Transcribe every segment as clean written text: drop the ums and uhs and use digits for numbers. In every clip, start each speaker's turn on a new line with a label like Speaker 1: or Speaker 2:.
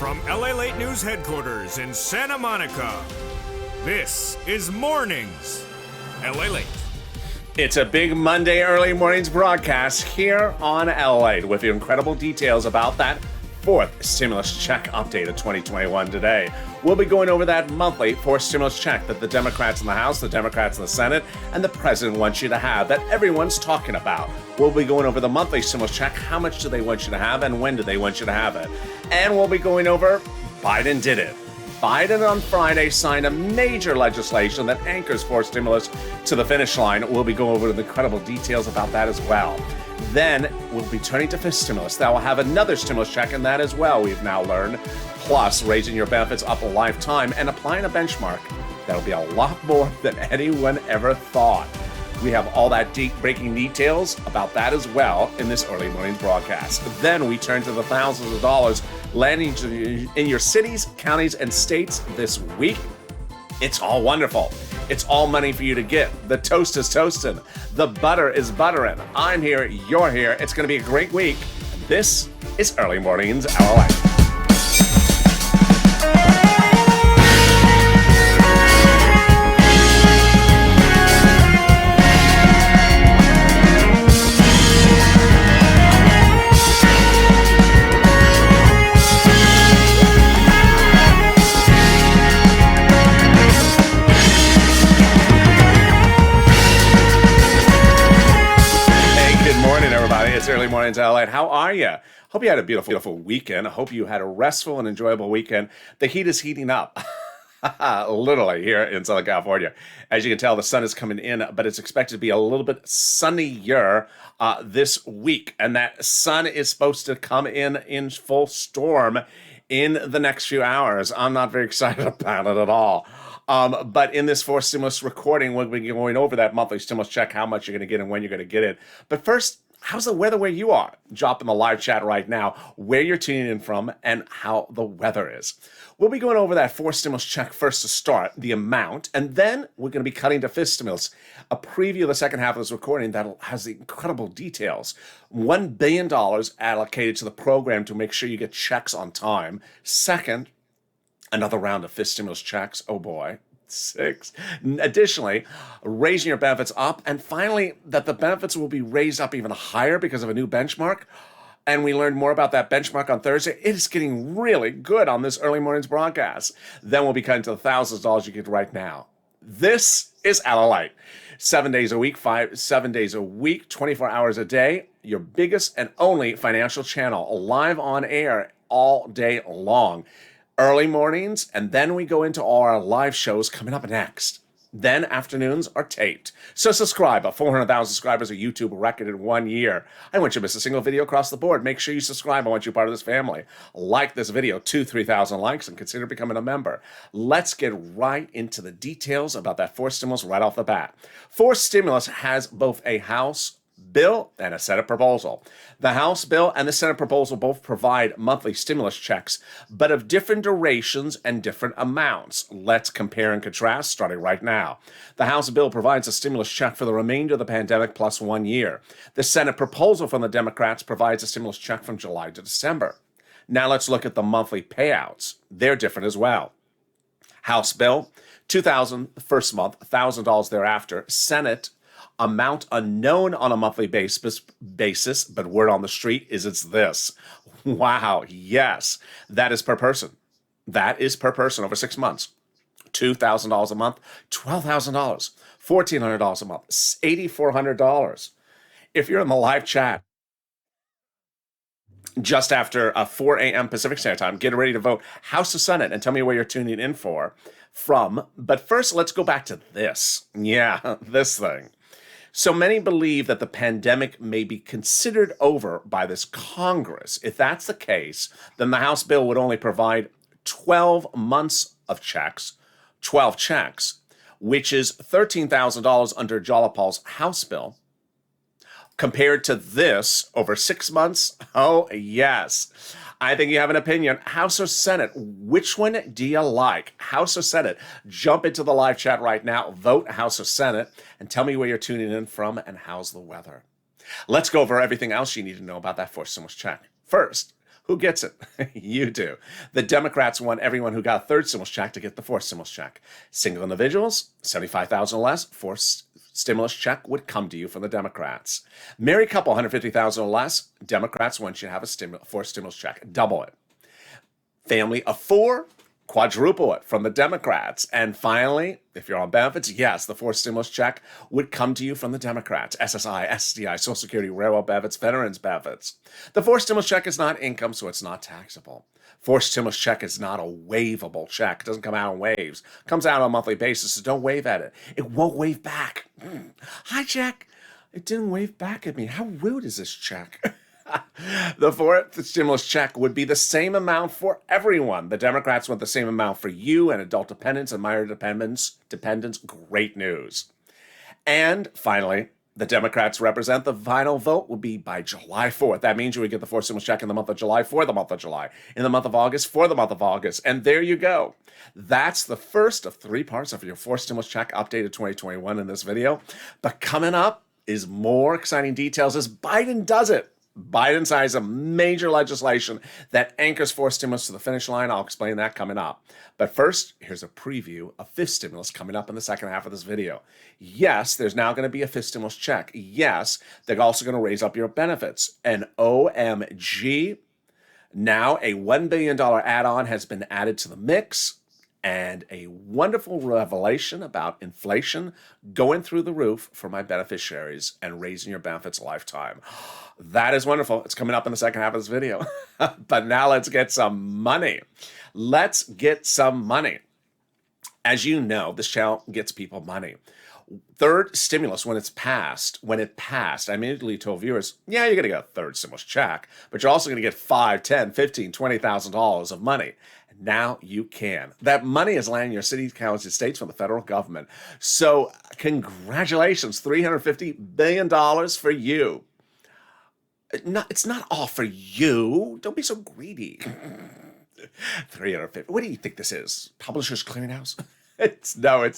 Speaker 1: From LALATE News headquarters in Santa Monica, this is Mornings LALATE.
Speaker 2: It's a big Monday early mornings broadcast here on LALATE with the incredible details about that fourth stimulus check update of 2021 today. We'll be going over that monthly fourth stimulus check that the Democrats in the House, the Democrats in the Senate, and the President want you to have, that everyone's talking about. We'll be going over the monthly stimulus check, how much do they want you to have, and when do they want you to have it. And we'll be going over Biden did it. Biden on Friday signed a major legislation that anchors fourth stimulus to the finish line. We'll be going over the incredible details about that as well. Then we'll be turning to fifth stimulus. That will have another stimulus check in that as well, we've now learned. Plus, raising your benefits up a lifetime and applying a benchmark that'll be a lot more than anyone ever thought. We have all that deep breaking details about that as well in this early morning broadcast. Then we turn to the thousands of dollars landing in your cities, counties, and states this week. It's all wonderful. It's all money for you to get. The toast is toasting. The butter is buttering. I'm here. You're here. It's going to be a great week. This is Early Mornings LALATE. It's Early Mornings LALATE. How are you? Hope you had a beautiful weekend. I hope you had a restful and enjoyable weekend. The heat is heating up, literally, here in Southern California. As you can tell, the sun is coming in, but it's expected to be a little bit sunnier this week. And that sun is supposed to come in full storm in the next few hours. I'm not very excited about it at all. But in this fourth stimulus recording, we'll be going over that monthly stimulus check, how much you're going to get and when you're going to get it. But first, how's the weather where you are? Drop in the live chat right now where you're tuning in from and how the weather is. We'll be going over that fourth stimulus check first to start, the amount, and then we're going to be cutting to fifth stimulus, a preview of the second half of this recording that has the incredible details. $1 billion allocated to the program to make sure you get checks on time. Second, another round of fifth stimulus checks. Oh boy. 6. Additionally, raising your benefits up, and finally, that the benefits will be raised up even higher because of a new benchmark. And we learned more about that benchmark on Thursday. It is getting really good on this early morning's broadcast. Then we'll be cutting to the thousands of dollars you get right now. This is LALATE. 7 days a week, 7 days a week, 24 hours a day. Your biggest and only financial channel, live on air all day long. Early mornings, and then we go into all our live shows coming up next. Then afternoons are taped. So subscribe. 400,000 subscribers, a YouTube record in 1 year. I don't want you to miss a single video across the board. Make sure you subscribe. I want you part of this family. Like this video, 3,000 likes, and consider becoming a member. Let's get right into the details about that fourth stimulus right off the bat. Fourth stimulus has both a House bill and a Senate proposal. The House bill and the Senate proposal both provide monthly stimulus checks, but of different durations and different amounts. Let's compare and contrast starting right now. The House bill provides a stimulus check for the remainder of the pandemic plus 1 year. The Senate proposal from the Democrats provides a stimulus check from July to December. Now let's look at the monthly payouts. They're different as well. House bill, $2,000 the first month, $1,000 thereafter. Senate, amount unknown on a monthly basis, but word on the street is it's this. Wow, yes, that is per person. That is per person over 6 months. $2,000 a month, $12,000, $1,400 a month, $8,400. If you're in the live chat, just after 4 a.m. Pacific Standard Time, get ready to vote House or Senate and tell me where you're tuning in from. But first, let's go back to this. Yeah, this thing. So many believe that the pandemic may be considered over by this Congress. If that's the case, then the House bill would only provide 12 months of checks, 12 checks, which is $13,000 under Jalopal's House bill. Compared to this, over 6 months, oh yes. I think you have an opinion. House or Senate? Which one do you like? House or Senate? Jump into the live chat right now. Vote House or Senate and tell me where you're tuning in from and how's the weather. Let's go over everything else you need to know about that fourth stimulus check. First, Who gets it? You do. The Democrats want everyone who got a third stimulus check to get the fourth stimulus check. Single individuals, 75,000 or less, fourth stimulus check would come to you from the Democrats. Married couple, 150,000 or less, Democrats want you to have a fourth stimulus check. Double it. Family of four, quadruple it from the Democrats. And finally, if you're on benefits, yes, the fourth stimulus check would come to you from the Democrats. SSI, SDI, Social Security, railroad benefits, veterans benefits. The fourth stimulus check is not income, so it's not taxable. Fourth stimulus check is not a waivable check. It doesn't come out in waves. It comes out on a monthly basis, so don't wave at it. It won't wave back. Hi, check. It didn't wave back at me. How rude is this check? The fourth stimulus check would be the same amount for everyone. The Democrats want the same amount for you and adult dependents and minor dependents. Great news. And finally, the Democrats represent the final vote will be by July 4th. That means you would get the fourth stimulus check in the month of July for the month of July, in the month of August for the month of August. And there you go. That's the first of three parts of your fourth stimulus check updated 2021 in this video. But coming up is more exciting details as Biden does it. Biden signs a major legislation that anchors fourth stimulus to the finish line. I'll explain that coming up. But first, here's a preview of fifth stimulus coming up in the second half of this video. Yes, there's now going to be a fifth stimulus check. Yes, they're also going to raise up your benefits. And OMG, now a $1 billion add-on has been added to the mix. And a wonderful revelation about inflation going through the roof for my beneficiaries and raising your benefits a lifetime. That is wonderful. It's coming up in the second half of this video. But now let's get some money. Let's get some money. As you know, this channel gets people money. Third stimulus, when it passed, I immediately told viewers, yeah, you're going to get a third stimulus check, but you're also going to get $5, $10, $15, $20,000 of money. Now you can. That money is landing in your city, counties, and states from the federal government. So congratulations, $350 billion for you. It's not all for you. Don't be so greedy. 350. What do you think this is? Publishers Clearinghouse? It's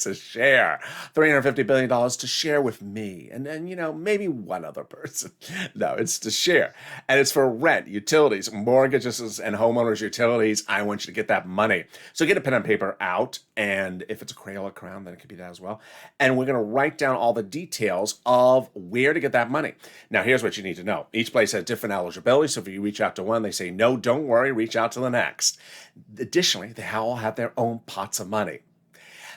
Speaker 2: a share. $350 billion to share with me. And then, maybe one other person. No, it's to share. And it's for rent, utilities, mortgages, and homeowners' utilities. I want you to get that money. So get a pen and paper out. And if it's a Crayola crown, then it could be that as well. And we're going to write down all the details of where to get that money. Now, here's what you need to know. Each place has different eligibility. So if you reach out to one, they say, no, don't worry, reach out to the next. Additionally, they all have their own pots of money.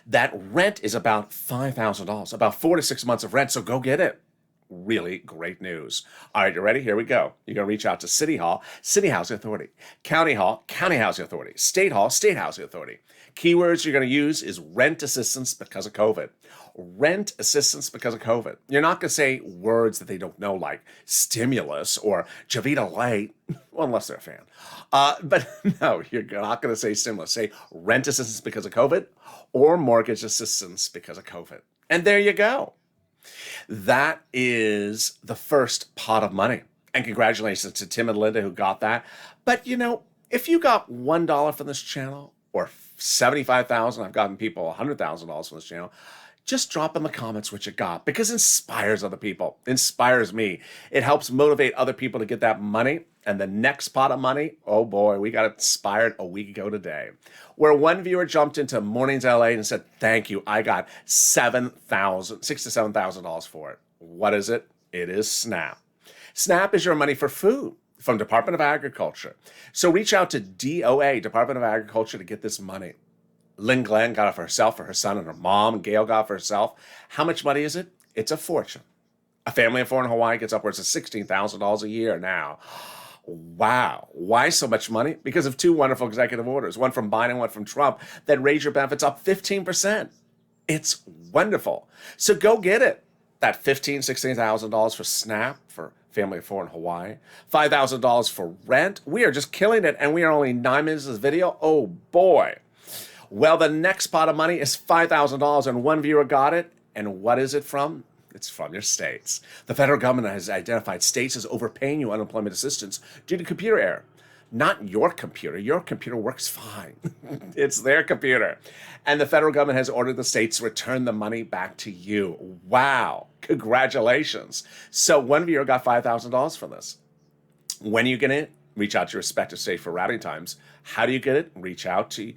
Speaker 2: That rent is about $5,000, about 4 to 6 months of rent, so go get it. Really great news. All right, you ready? Here we go. You're going to reach out to City Hall, City Housing Authority, County Hall, County Housing Authority, State Hall, State Housing Authority. Keywords you're going to use is rent assistance because of COVID. Rent assistance because of COVID. You're not going to say words that they don't know, like stimulus or Javita Light, well, unless they're a fan. But no, you're not going to say stimulus. Say rent assistance because of COVID or mortgage assistance because of COVID. And there you go. That is the first pot of money. And congratulations to Tim and Linda who got that. But, if you got $1 from this channel or $75,000, I've gotten people $100,000 from this channel, just drop in the comments what you got, because it inspires other people, inspires me. It helps motivate other people to get that money. And the next pot of money, oh boy, we got inspired a week ago today, where one viewer jumped into Mornings LA and said, thank you, I got $6,000 to $7,000 for it. What is it? It is SNAP. SNAP is your money for food from Department of Agriculture. So reach out to DOA, Department of Agriculture, to get this money. Lynn Glenn got it for herself, for her son, and her mom. Gail got it for herself. How much money is it? It's a fortune. A family of four in Hawaii gets upwards of $16,000 a year now. Wow. Why so much money? Because of two wonderful executive orders, one from Biden, one from Trump, that raise your benefits up 15%. It's wonderful. So go get it. That $15,000, $16,000 for SNAP, for family of four in Hawaii, $5,000 for rent. We are just killing it, and we are only 9 minutes of this video. Oh, boy. Well, the next pot of money is $5,000, and one viewer got it. And what is it from? It's from your states. The federal government has identified states as overpaying you unemployment assistance due to computer error. Not your computer. Your computer works fine. It's their computer. And the federal government has ordered the states to return the money back to you. Wow. Congratulations. So one viewer got $5,000 from this. When are you getting it? Reach out to your respective state for routing times. How do you get it? Reach out to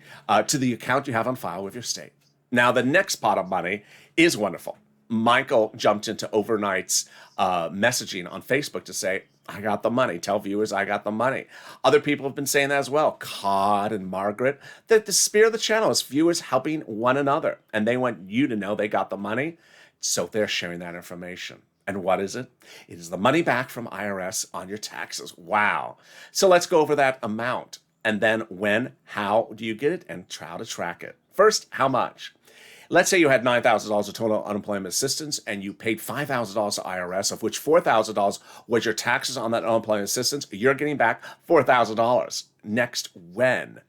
Speaker 2: the account you have on file with your state. Now, the next pot of money is wonderful. Michael jumped into overnight's messaging on Facebook to say, I got the money. Tell viewers I got the money. Other people have been saying that as well. Cod and Margaret. That the spirit of the channel is viewers helping one another. And they want you to know they got the money. So they're sharing that information. And what is it? It is the money back from IRS on your taxes. Wow. So let's go over that amount. And then when, how do you get it, and how to track it. First, how much? Let's say you had $9,000 of total unemployment assistance and you paid $5,000 to IRS, of which $4,000 was your taxes on that unemployment assistance. You're getting back $4,000. Next, when?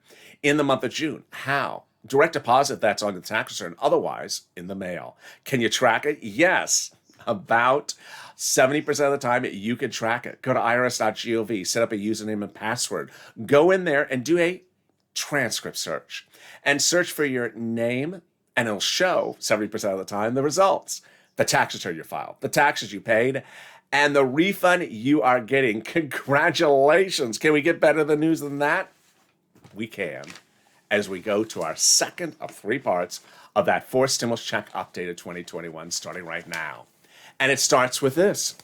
Speaker 2: In the month of June. How? Direct deposit, that's on the tax return. Otherwise, in the mail. Can you track it? Yes. About 70% of the time, you can track it. Go to irs.gov, set up a username and password. Go in there and do a transcript search. And search for your name, and it'll show 70% of the time the results. The tax return you filed, the taxes you paid, and the refund you are getting. Congratulations. Can we get better news than that? We can, as we go to our second of 3 parts of that forced stimulus check updated 2021, starting right now. And it starts with this.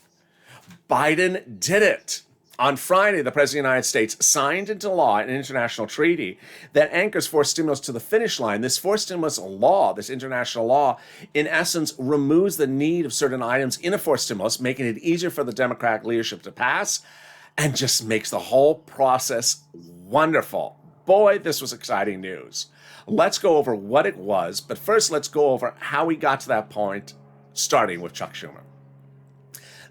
Speaker 2: Biden did it. On Friday, the President of the United States signed into law an international treaty that anchors forced stimulus to the finish line. This forced stimulus law, this international law, in essence, removes the need of certain items in a forced stimulus, making it easier for the Democratic leadership to pass, and just makes the whole process wonderful. Boy, this was exciting news. Let's go over what it was, but first let's go over how we got to that point, starting with Chuck Schumer.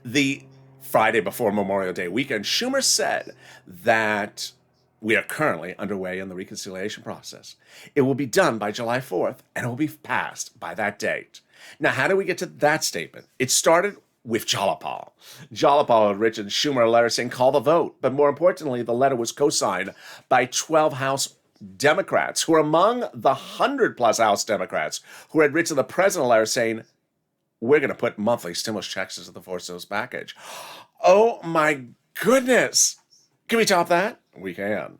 Speaker 2: The Friday before Memorial Day weekend, Schumer said that we are currently underway in the reconciliation process. It will be done by July 4th, and it will be passed by that date. Now, how do we get to that statement? It started with Jalopal. Jalopal had written Schumer a letter saying, call the vote. But more importantly, the letter was co-signed by 12 House Democrats, who are among the 100-plus House Democrats who had written the president a letter saying, we're going to put monthly stimulus checks into the forced stimulus package. Oh my goodness. Can we top that? We can.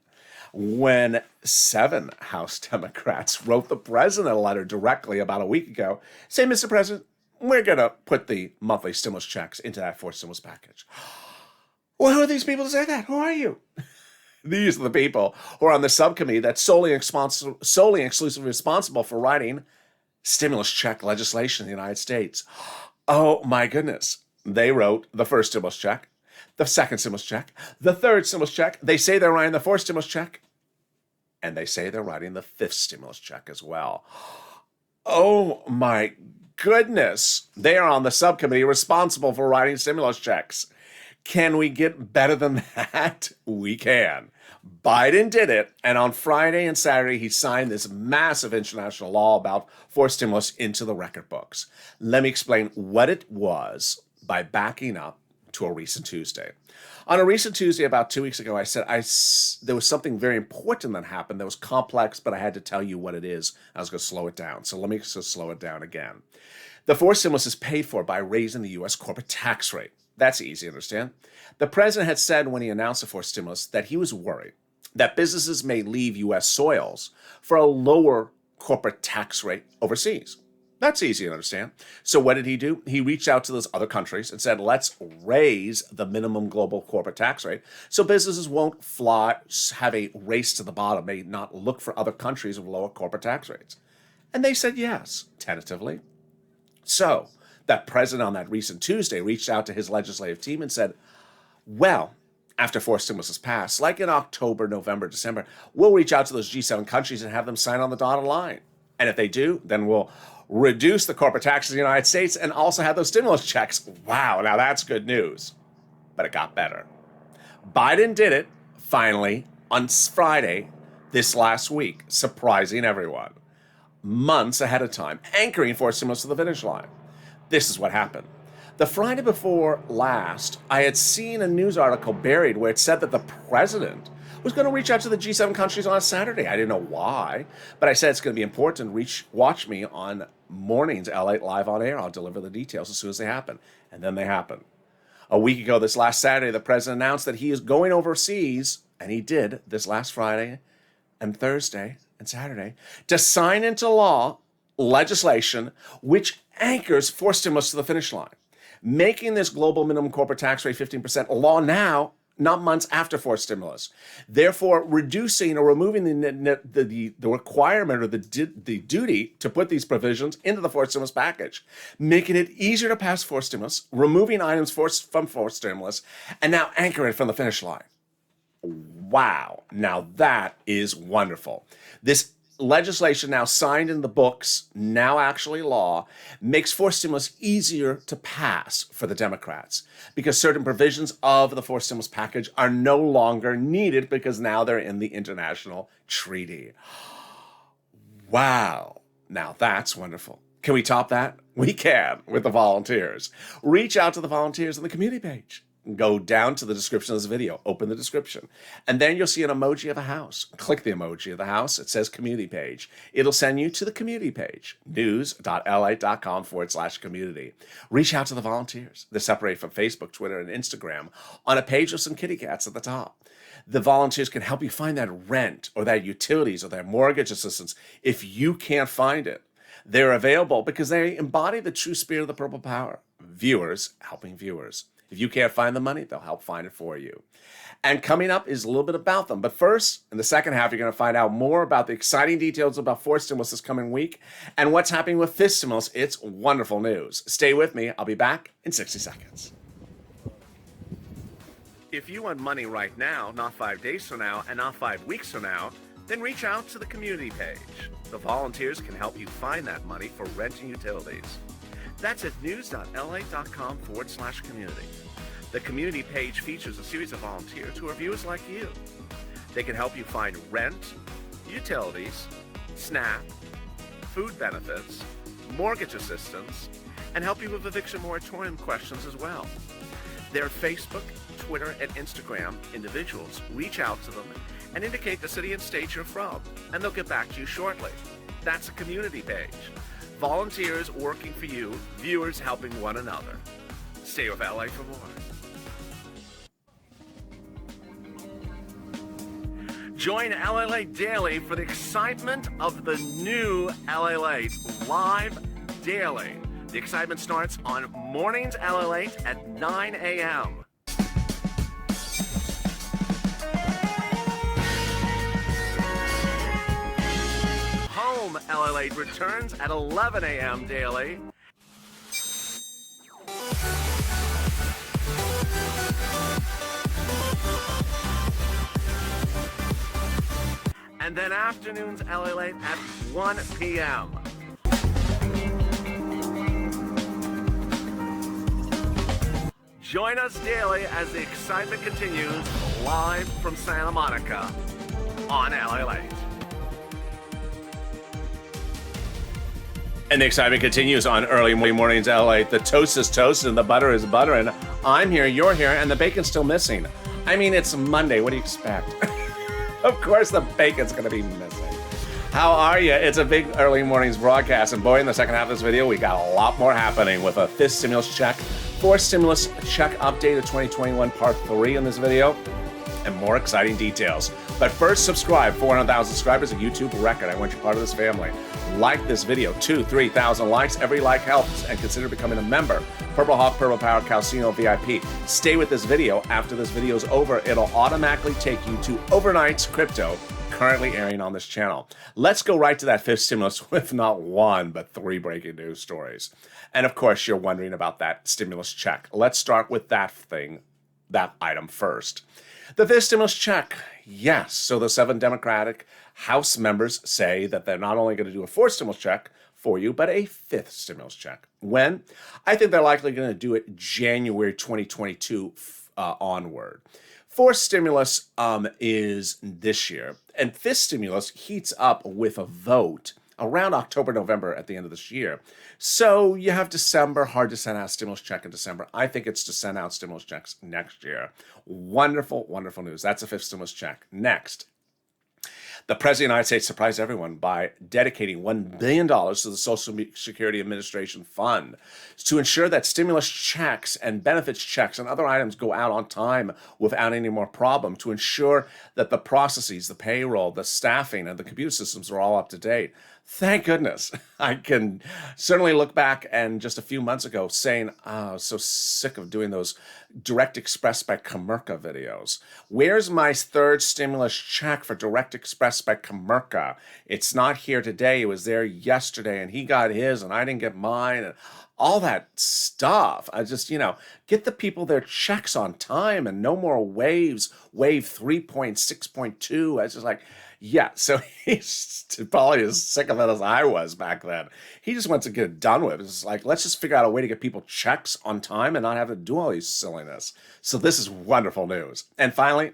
Speaker 2: When 7 House Democrats wrote the president a letter directly about a week ago, saying, Mr. President, we're going to put the monthly stimulus checks into that forced stimulus package. Well, who are these people to say that? Who are you? These are the people who are on the subcommittee that's solely exclusively responsible for writing stimulus check legislation in the United States. Oh my goodness. They wrote the first stimulus check, the second stimulus check, the third stimulus check. They say they're writing the fourth stimulus check, and they say they're writing the 5th stimulus check as well. Oh my goodness. They are on the subcommittee responsible for writing stimulus checks. Can we get better than that? We can. Biden did it, and on Friday and Saturday, he signed this massive international law about forced stimulus into the record books. Let me explain what it was by backing up to a recent Tuesday. On a recent Tuesday, about 2 weeks ago, I said there was something very important that happened that was complex, but I had to tell you what it is. I was going to slow it down, so let me just slow it down again. The forced stimulus is paid for by raising the U.S. corporate tax rate. That's easy to understand. The president had said when he announced the forced stimulus that he was worried that businesses may leave U.S. soils for a lower corporate tax rate overseas. That's easy to understand. So what did he do? He reached out to those other countries and said, let's raise the minimum global corporate tax rate so businesses won't have a race to the bottom, may not look for other countries with lower corporate tax rates. And they said yes, tentatively. So that president on that recent Tuesday reached out to his legislative team and said, well, after forced stimulus is passed, like in October, November, December, we'll reach out to those G7 countries and have them sign on the dotted line. And if they do, then we'll reduce the corporate taxes in the United States and also have those stimulus checks. Wow, now that's good news. But it got better. Biden did it, finally, on Friday this last week, surprising everyone. Months ahead of time, anchoring forced stimulus to the finish line. This is what happened. The Friday before last, I had seen a news article buried where it said that the president was going to reach out to the G7 countries on a Saturday. I didn't know why, but I said it's going to be important. Watch me on mornings, LALATE Live on Air. I'll deliver the details as soon as they happen. And then they happen. A week ago, this last Saturday, the president announced that he is going overseas and he did this last Friday and Thursday and Saturday, to sign into law legislation which anchors forced stimulus to the finish line, making this global minimum corporate tax rate 15% law now, not months after forced stimulus. Therefore, reducing or removing the requirement or the duty to put these provisions into the forced stimulus package, making it easier to pass forced stimulus, removing items from forced stimulus, and now anchoring it from the finish line. Wow. Now that is wonderful. This legislation now signed in the books, now actually law, makes forced stimulus easier to pass for the Democrats because certain provisions of the forced stimulus package are no longer needed because now they're in the international treaty. Wow. Now that's wonderful. Can we top that? We can with the volunteers. Reach out to the volunteers on the community page. Go down to the description of this video, open the description, and then you'll see an emoji of a house. Click the emoji of the house. It says community page. It'll send you to the community page, news.lalate.com/community. Reach out to the volunteers. They're separated from Facebook, Twitter, and Instagram on a page with some kitty cats at the top. The volunteers can help you find that rent or that utilities or that mortgage assistance if you can't find it. They're available because they embody the true spirit of the Purple Power. Viewers helping viewers. If you can't find the money, they'll help find it for you. And coming up is a little bit about them. But first, in the second half, you're going to find out more about the exciting details about forced stimulus this coming week and what's happening with fifth stimulus. It's wonderful news. Stay with me. I'll be back in 60 seconds. If you want money right now, not 5 days from now, and not 5 weeks from now, then reach out to the community page. The volunteers can help you find that money for rent and utilities. That's at news.lalate.com/community. The community page features a series of volunteers who are viewers like you. They can help you find rent, utilities, SNAP, food benefits, mortgage assistance, and help you with eviction moratorium questions as well. Their Facebook, Twitter, and Instagram individuals reach out to them and indicate the city and state you're from, and they'll get back to you shortly. That's a community page. Volunteers working for you, viewers helping one another. Stay with LA for more. Join LALATE Daily for the excitement of the new LALATE live daily. The excitement starts on Mornings LALATE at 9 a.m. Home LALATE returns at 11 a.m. daily. And then afternoons LALATE at 1 p.m. Join us daily as the excitement continues live from Santa Monica on LALATE. And the excitement continues on early mornings LA. The toast is toast and the butter is butter. And I'm here, you're here, and the bacon's still missing. I mean, it's Monday. What do you expect? Of course, the bacon's going to be missing. How are you? It's a big early mornings broadcast. And boy, in the second half of this video, we got a lot more happening with a fifth stimulus check, fourth stimulus check update of 2021 part 3 in this video, and more exciting details. But first, subscribe. 400,000 subscribers, a YouTube record. I want you part of this family. Like this video. 2,000-3,000 likes. Every like helps. And consider becoming a member. Purple Hawk, Purple Power, Calcino VIP. Stay with this video. After this video is over, it'll automatically take you to Overnight's Crypto, currently airing on this channel. Let's go right to that fifth stimulus with not one, but 3 breaking news stories. And of course, you're wondering about that stimulus check. Let's start with that item first. The fifth stimulus check, yes. So the 7 Democratic House members say that they're not only going to do a fourth stimulus check for you, but a fifth stimulus check. When? I think they're likely going to do it January 2022 onward. Fourth stimulus is this year, and fifth stimulus heats up with a vote around October, November at the end of this year. So you have December, hard to send out a stimulus check in December. I think it's to send out stimulus checks next year. Wonderful, wonderful news. That's a fifth stimulus check. Next, The President of the United States surprised everyone by dedicating $1 billion to the Social Security Administration Fund to ensure that stimulus checks and benefits checks and other items go out on time without any more problem, to ensure that the processes, the payroll, the staffing, and the computer systems are all up to date. Thank goodness. I can certainly look back and just a few months ago saying, oh, I was so sick of doing those Direct Express by Comerica videos. Where's my third stimulus check for Direct Express by Comerica? It's not here today. It was there yesterday, and he got his, and I didn't get mine, and all that stuff. I just, get the people their checks on time and no more waves, wave 3.6.2. I was just like, yeah, so he's probably as sick of it as I was back then. He just wants to get it done with. It's like, let's just figure out a way to get people checks on time and not have to do all these silliness. So this is wonderful news. And finally,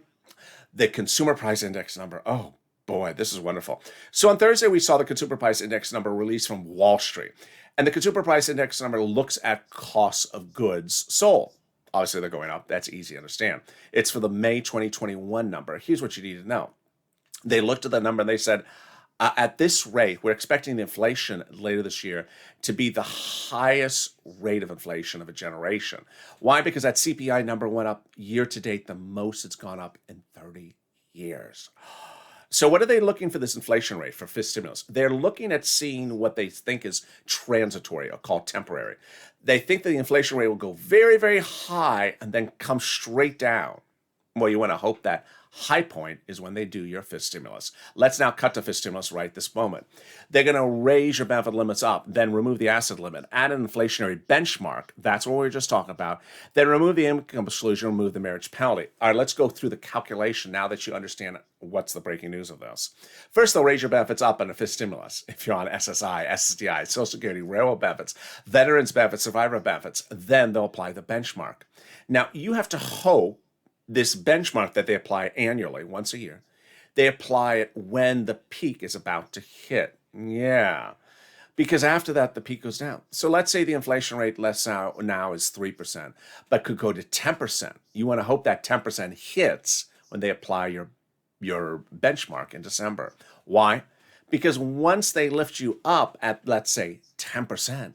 Speaker 2: the Consumer Price Index number. Oh, boy, this is wonderful. So on Thursday, we saw the Consumer Price Index number released from Wall Street. And the Consumer Price Index number looks at costs of goods sold. Obviously, they're going up. That's easy to understand. It's for the May 2021 number. Here's what you need to know. They looked at the number and they said, at this rate, we're expecting the inflation later this year to be the highest rate of inflation of a generation. Why? Because that CPI number went up year to date the most it's gone up in 30 years. So what are they looking for this inflation rate for fiscal stimulus? They're looking at seeing what they think is transitory or called temporary. They think that the inflation rate will go very, very high and then come straight down. Well, you want to hope that high point is when they do your fifth stimulus. Let's now cut to fifth stimulus right this moment. They're going to raise your benefit limits up, then remove the asset limit, add an inflationary benchmark. That's what we were just talking about. Then remove the income exclusion, remove the marriage penalty. All right, let's go through the calculation now that you understand what's the breaking news of this. First, they'll raise your benefits up in the fifth stimulus. If you're on SSI, SSDI, Social Security, railroad benefits, veterans benefits, survivor benefits, then they'll apply the benchmark. Now, you have to hope this benchmark that they apply annually, once a year, they apply it when the peak is about to hit. Yeah, because after that, the peak goes down. So let's say the inflation rate now is 3%, but could go to 10%. You want to hope that 10% hits when they apply your benchmark in December. Why? Because once they lift you up at, let's say, 10%,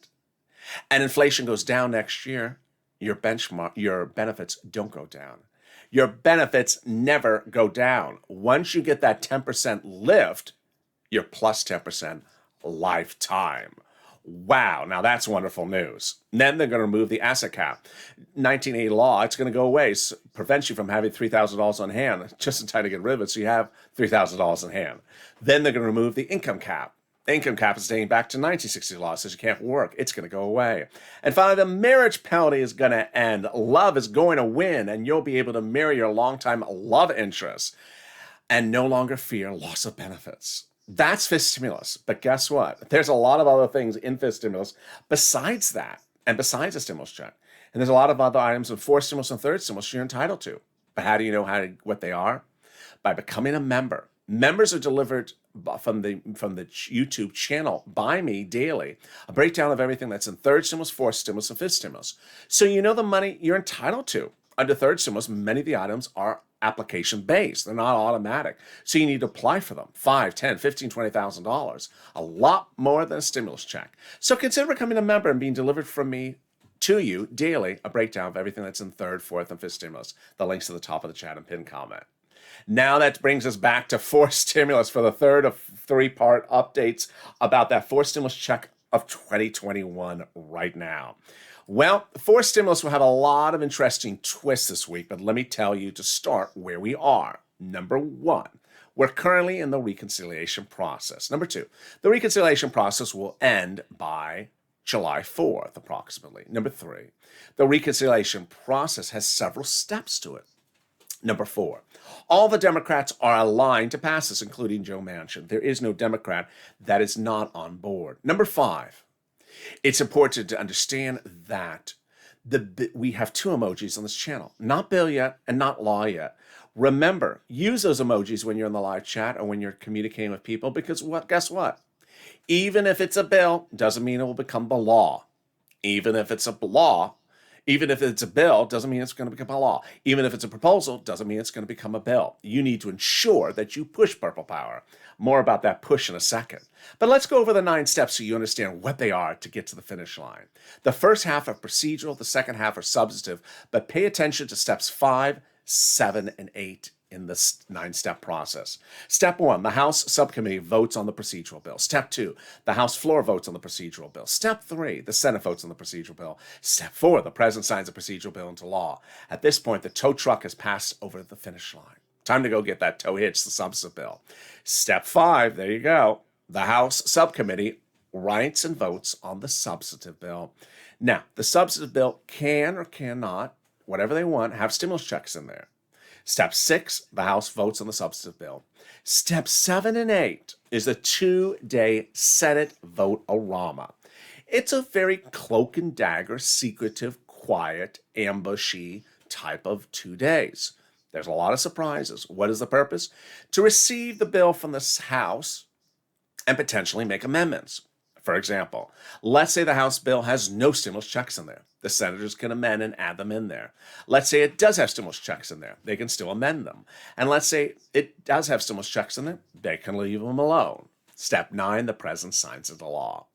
Speaker 2: and inflation goes down next year, your benefits don't go down. Your benefits never go down. Once you get that 10% lift, you're plus 10% lifetime. Wow, now that's wonderful news. Then they're going to remove the asset cap. 1980 law, it's going to go away. So prevents you from having $3,000 on hand, just in time to get rid of it, so you have $3,000 in hand. Then they're going to remove the income cap. The income cap is dating back to 1960 law, says you can't work. It's going to go away. And finally, the marriage penalty is going to end. Love is going to win, and you'll be able to marry your longtime love interest and no longer fear loss of benefits. That's fifth stimulus. But guess what? There's a lot of other things in fifth stimulus besides that, and besides a stimulus check. And there's a lot of other items in fourth stimulus and third stimulus you're entitled to. But how do you know what they are? By becoming a member. Members are delivered from the YouTube channel by me daily, a breakdown of everything that's in third stimulus, fourth stimulus, and fifth stimulus. So you know the money you're entitled to. Under third stimulus, many of the items are application-based. They're not automatic. So you need to apply for them. $5, $10, $15, $20,000. A lot more than a stimulus check. So consider becoming a member and being delivered from me to you daily, a breakdown of everything that's in third, fourth, and fifth stimulus. The link's to the top of the chat and pinned comment. Now that brings us back to fourth stimulus for the third of three-part updates about that fourth stimulus check of 2021 right now. Well, fourth stimulus will have a lot of interesting twists this week, but let me tell you to start where we are. Number one, we're currently in the reconciliation process. Number two, the reconciliation process will end by July 4th, approximately. Number three, the reconciliation process has several steps to it. Number four, all the Democrats are aligned to pass this, including Joe Manchin. There is no Democrat that is not on board. Number five, it's important to understand that we have two emojis on this channel, not bill yet and not law yet. Remember, use those emojis when you're in the live chat or when you're communicating with people, because guess what? Even if it's a bill, doesn't mean it will become the law. Even if it's a law, Even if it's a bill, doesn't mean it's going to become a law. Even if it's a proposal, doesn't mean it's going to become a bill. You need to ensure that you push purple power. More about that push in a second. But let's go over the 9 steps so you understand what they are to get to the finish line. The first half are procedural, the second half are substantive, but pay attention to steps 5, 7, and 8 in this 9-step process. Step 1, the House subcommittee votes on the procedural bill. Step 2, the House floor votes on the procedural bill. Step 3, the Senate votes on the procedural bill. Step 4, the President signs the procedural bill into law. At this point, the tow truck has passed over the finish line. Time to go get that tow hitch, the substantive bill. Step 5, there you go. The House subcommittee writes and votes on the substantive bill. Now, the substantive bill can or cannot, whatever they want, have stimulus checks in there. Step 6, the House votes on the substantive bill. Step 7 and 8 is the 2-day Senate vote-a-rama. It's a very cloak and dagger, secretive, quiet, ambushy type of 2 days. There's a lot of surprises. What is the purpose? To receive the bill from the House and potentially make amendments. For example, let's say the House bill has no stimulus checks in there. The senators can amend and add them in there. Let's say it does have stimulus checks in there. They can still amend them. And let's say it does have stimulus checks in there. They can leave them alone. Step 9, the president signs into law.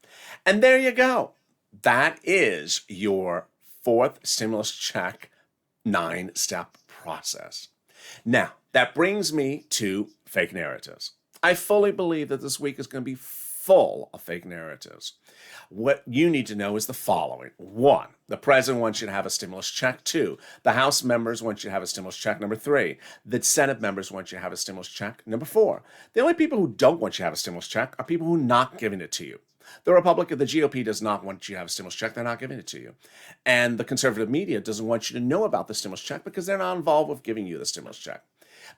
Speaker 2: And there you go. That is your 4th stimulus check 9-step process. Now, that brings me to fake narratives. I fully believe that this week is going to be full of fake narratives. What you need to know is the following. 1, the president wants you to have a stimulus check. 2, the House members want you to have a stimulus check. Number 3, the Senate members want you to have a stimulus check. Number 4, the only people who don't want you to have a stimulus check are people who are not giving it to you. The GOP does not want you to have a stimulus check. They're not giving it to you. And the conservative media doesn't want you to know about the stimulus check because they're not involved with giving you the stimulus check.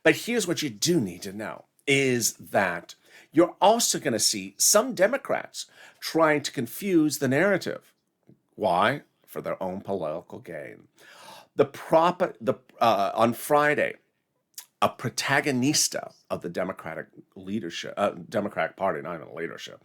Speaker 2: But here's what you do need to know is that you're also going to see some Democrats trying to confuse the narrative. Why? For their own political gain. On Friday, a protagonista of the Democratic leadership, Democratic Party, not even leadership,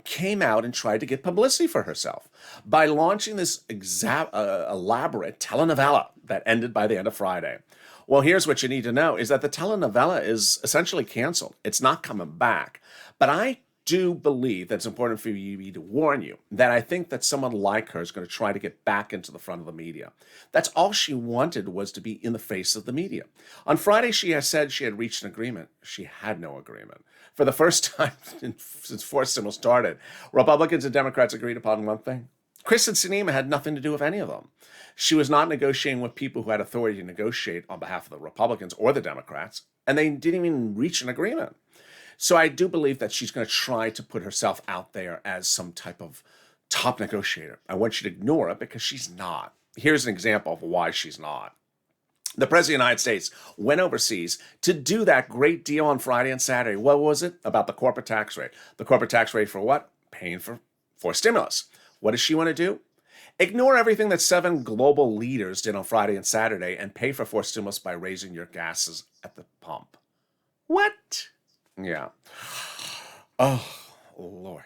Speaker 2: came out and tried to get publicity for herself by launching this elaborate telenovela that ended by the end of Friday. Well, here's what you need to know is that the telenovela is essentially canceled. It's not coming back. But I do believe that it's important for me to warn you that I think that someone like her is going to try to get back into the front of the media. That's all she wanted was to be in the face of the media. On Friday, she has said she had reached an agreement. She had no agreement. For the first time since Fourth Stimulus started, Republicans and Democrats agreed upon one thing. Kristen Sinema had nothing to do with any of them. She was not negotiating with people who had authority to negotiate on behalf of the Republicans or the Democrats, and they didn't even reach an agreement. So I do believe that she's going to try to put herself out there as some type of top negotiator. I want you to ignore it because she's not. Here's an example of why she's not. The President of the United States went overseas to do that great deal on Friday and Saturday. What was it? About the corporate tax rate. The corporate tax rate for what? Paying for stimulus. What does she want to do? Ignore everything that 7 global leaders did on Friday and Saturday and pay for forced stimulus by raising your gases at the pump. What? Yeah. Oh, Lord.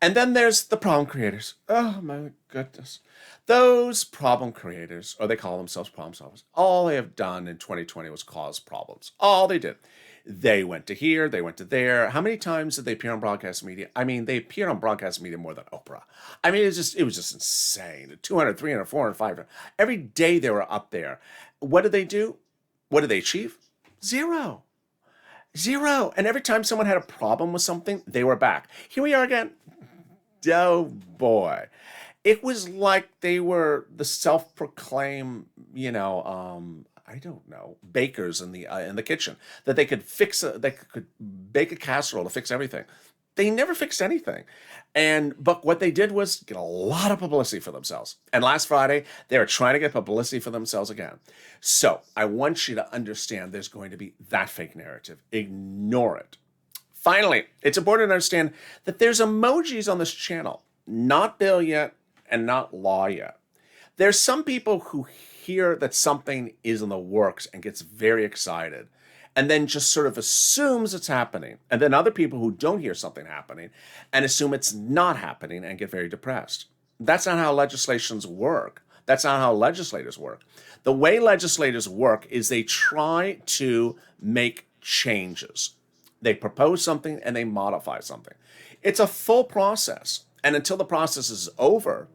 Speaker 2: And then there's the problem creators. Oh, my goodness. Those problem creators, or they call themselves problem solvers, all they have done in 2020 was cause problems. All they did. They went to here, they went to there. How many times did they appear on broadcast media? I mean, they appeared on broadcast media more than Oprah. I mean, it was just insane. 200, 300, 400, 500. Every day they were up there. What did they do? What did they achieve? Zero. And every time someone had a problem with something, they were back. Here we are again. Oh, boy. It was like they were the self-proclaimed, I don't know, bakers in the kitchen, that they could could bake a casserole to fix everything. They never fixed anything. But what they did was get a lot of publicity for themselves. And last Friday, they were trying to get publicity for themselves again. So I want you to understand there's going to be that fake narrative. Ignore it. Finally, it's important to understand that there's emojis on this channel, not bill yet and not law yet. There's some people who hear that something is in the works and gets very excited and then just sort of assumes it's happening. And then other people who don't hear something happening and assume it's not happening and get very depressed. That's not how legislations work. That's not how legislators work. The way legislators work is they try to make changes. They propose something and they modify something. It's a full process. And until the process is over,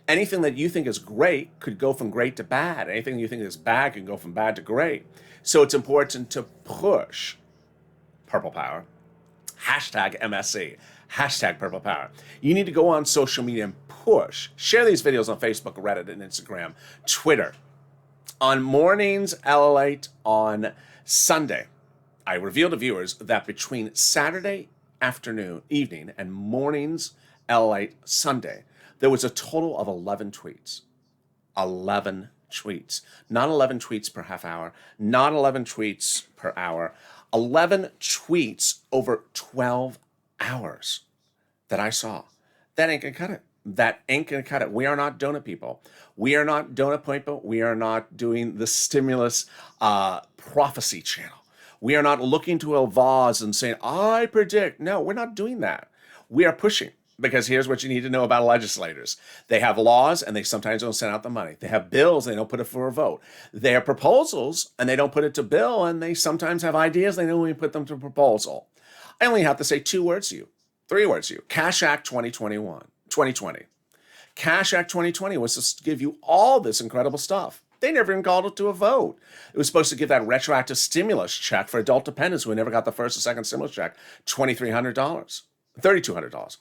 Speaker 2: anything that you think is great could go from great to bad. Anything you think is bad can go from bad to great. So it's important to push Purple Power, hashtag MSC, hashtag Purple Power. You need to go on social media and push. Share these videos on Facebook, Reddit, and Instagram, Twitter. On Mornings LALATE on Sunday, I revealed to viewers that between Saturday evening, and Mornings LALATE Sunday, there was a total of 11 tweets. 11 tweets. Not 11 tweets per half hour, not 11 tweets per hour. 11 tweets over 12 hours that I saw. That ain't gonna cut it. That ain't gonna cut it. We are not donut people. We are not donut people. We are not doing the stimulus prophecy channel. We are not looking to a vase and saying, I predict. No, we're not doing that. We are pushing. Because here's what you need to know about legislators. They have laws and they sometimes don't send out the money. They have bills and they don't put it for a vote. They have proposals and they don't put it to bill, and they sometimes have ideas and they don't even put them to proposal. I only have to say 2 words to you, 3 words to you. Cash Act 2020. Cash Act 2020 was to give you all this incredible stuff. They never even called it to a vote. It was supposed to give that retroactive stimulus check for adult dependents who never got the first or second stimulus check, $2,300, $3,200.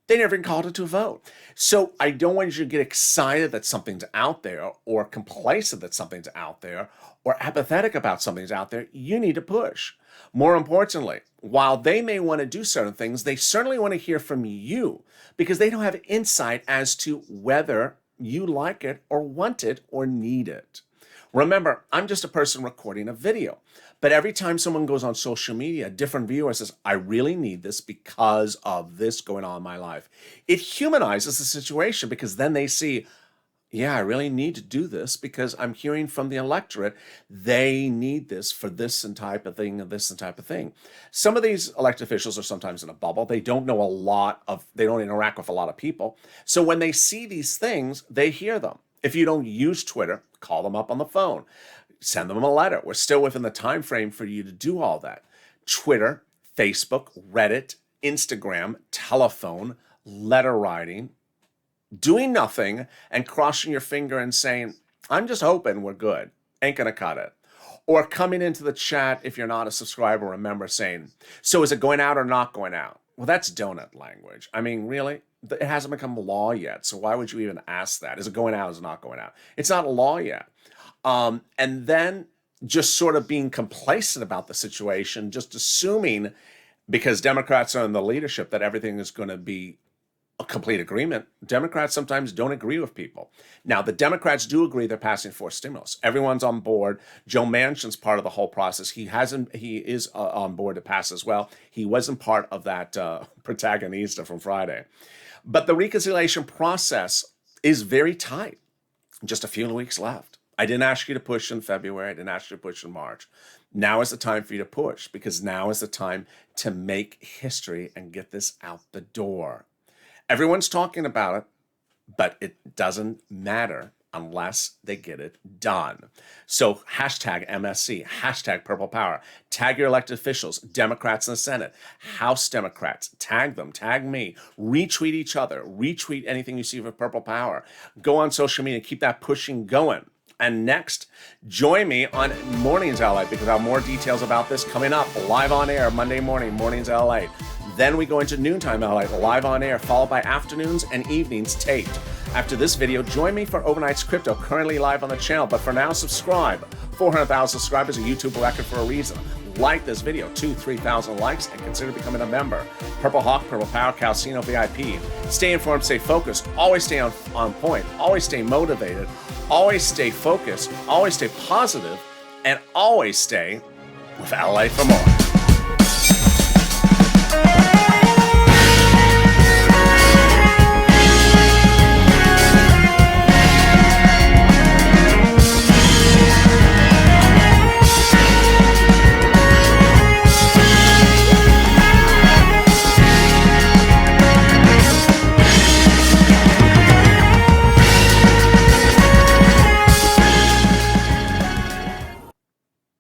Speaker 2: They never even called it to a vote. So I don't want you to get excited that something's out there, or complacent that something's out there, or apathetic about something's out there. You need to push. More importantly, while they may want to do certain things, they certainly want to hear from you, because they don't have insight as to whether you like it or want it or need it. Remember, I'm just a person recording a video. But every time someone goes on social media, a different viewer says, I really need this because of this going on in my life. It humanizes the situation, because then they see, yeah, I really need to do this because I'm hearing from the electorate they need this for this and type of thing and this and type of thing. Some of these elected officials are sometimes in a bubble. They don't know they don't interact with a lot of people. So when they see these things, they hear them. If you don't use Twitter, call them up on the phone. Send them a letter. We're still within the time frame for you to do all that. Twitter, Facebook, Reddit, Instagram, telephone, letter writing, doing nothing and crossing your finger and saying, I'm just hoping we're good. Ain't gonna cut it. Or coming into the chat, if you're not a subscriber or a member, saying, so is it going out or not going out? Well, that's donut language. I mean, really? It hasn't become law yet. So why would you even ask that? Is it going out or is it not going out? It's not law yet. And then just sort of being complacent about the situation, just assuming because Democrats are in the leadership that everything is going to be a complete agreement. Democrats sometimes don't agree with people. Now, the Democrats do agree they're passing for stimulus. Everyone's on board. Joe Manchin's part of the whole process. He is on board to pass as well. He wasn't part of that protagonista from Friday. But the reconciliation process is very tight. Just a few weeks left. I didn't ask you to push in February. I didn't ask you to push in March. Now is the time for you to push, because now is the time to make history and get this out the door. Everyone's talking about it, but it doesn't matter unless they get it done. So hashtag MSC, hashtag Purple Power, tag your elected officials, Democrats in the Senate, House Democrats, tag them, tag me, retweet each other, retweet anything you see for Purple Power. Go on social media, keep that pushing going. And next, join me on Mornings LALATE, because I have more details about this coming up live on air Monday morning, Mornings LALATE. Then we go into Noontime LALATE, live on air, followed by afternoons and evenings taped. After this video, join me for Overnight's Crypto, currently live on the channel. But for now, subscribe. 400,000 subscribers, a YouTube record for a reason. Like this video, 2,000-3,000 likes, and consider becoming a member. Purple Hawk, Purple Power, Calcino VIP. Stay informed, stay focused, always stay on point, always stay motivated, always stay focused, always stay positive, and always stay with LALATE for more.